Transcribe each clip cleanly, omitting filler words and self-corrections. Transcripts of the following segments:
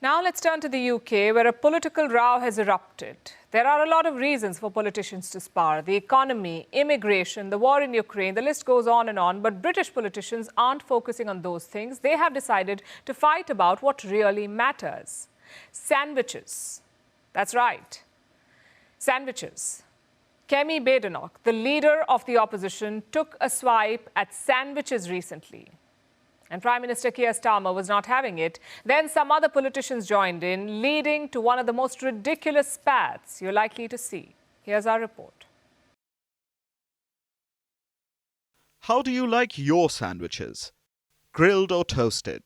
Now let's turn to the UK, where a political row has erupted. There are a lot of reasons for politicians to spar: the economy, immigration, the war in Ukraine, the list goes on and on. But British politicians aren't focusing on those things. They have decided to fight about what really matters: sandwiches. That's right, sandwiches. Kemi Badenoch, the leader of the opposition, took a swipe at sandwiches recently. And Prime Minister Keir Starmer was not having it. Then some other politicians joined in, leading to one of the most ridiculous spats you're likely to see. Here's our report. How do you like your sandwiches? Grilled or toasted?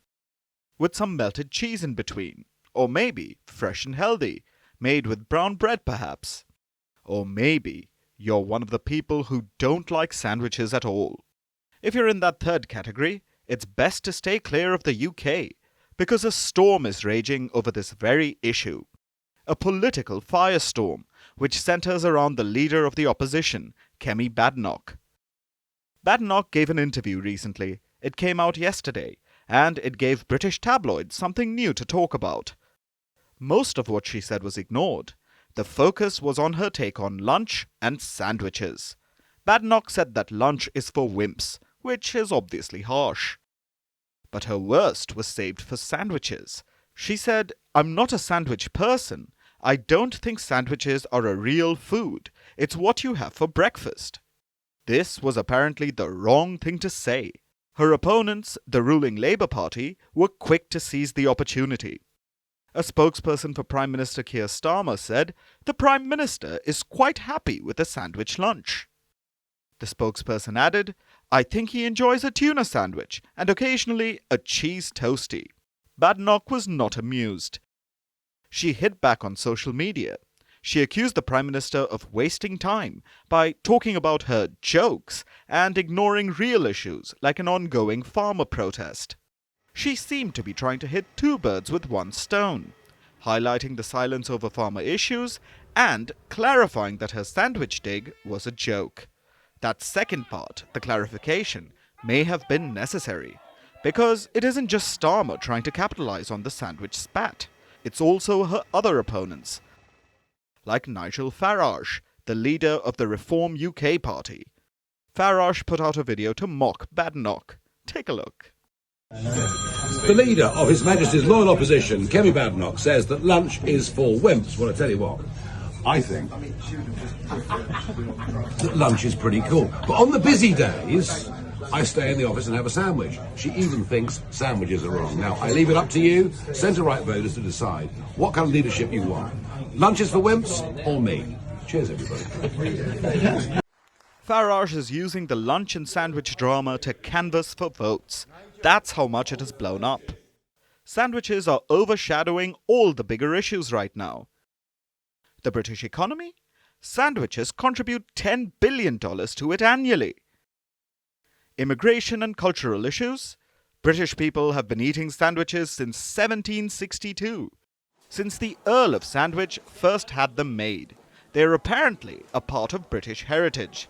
With some melted cheese in between? Or maybe fresh and healthy, made with brown bread perhaps? Or maybe you're one of the people who don't like sandwiches at all. If you're in that third category, it's best to stay clear of the UK, because a storm is raging over this very issue. A political firestorm, which centres around the leader of the opposition, Kemi Badenoch. Badenoch gave an interview recently. It came out yesterday, and it gave British tabloids something new to talk about. Most of what she said was ignored. The focus was on her take on lunch and sandwiches. Badenoch said that lunch is for wimps, which is obviously harsh. But her worst was saved for sandwiches. She said, "I'm not a sandwich person. I don't think sandwiches are a real food. It's what you have for breakfast." This was apparently the wrong thing to say. Her opponents, the ruling Labour Party, were quick to seize the opportunity. A spokesperson for Prime Minister Keir Starmer said, "The Prime Minister is quite happy with a sandwich lunch." The spokesperson added, "I think he enjoys a tuna sandwich and occasionally a cheese toastie." Badenoch was not amused. She hit back on social media. She accused the Prime Minister of wasting time by talking about her jokes and ignoring real issues like an ongoing farmer protest. She seemed to be trying to hit two birds with one stone, highlighting the silence over farmer issues and clarifying that her sandwich dig was a joke. That second part, the clarification, may have been necessary, because it isn't just Starmer trying to capitalize on the sandwich spat. It's also her other opponents, like Nigel Farage, the leader of the Reform UK party. Farage put out a video to mock Badenoch. Take a look. The leader of His Majesty's loyal opposition, Kemi Badenoch, says that lunch is for wimps. Well, I tell you what, I think that lunch is pretty cool. But on the busy days, I stay in the office and have a sandwich. She even thinks sandwiches are wrong. Now, I leave it up to you, centre-right voters, to decide what kind of leadership you want. Lunch is for wimps or me? Cheers, everybody. Farage is using the lunch and sandwich drama to canvass for votes. That's how much it has blown up. Sandwiches are overshadowing all the bigger issues right now. The British economy? Sandwiches contribute $10 billion to it annually. Immigration and cultural issues? British people have been eating sandwiches since 1762. Since the Earl of Sandwich first had them made. They're apparently a part of British heritage.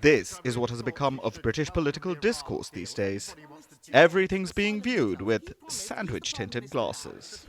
This is what has become of British political discourse these days. Everything's being viewed with sandwich-tinted glasses.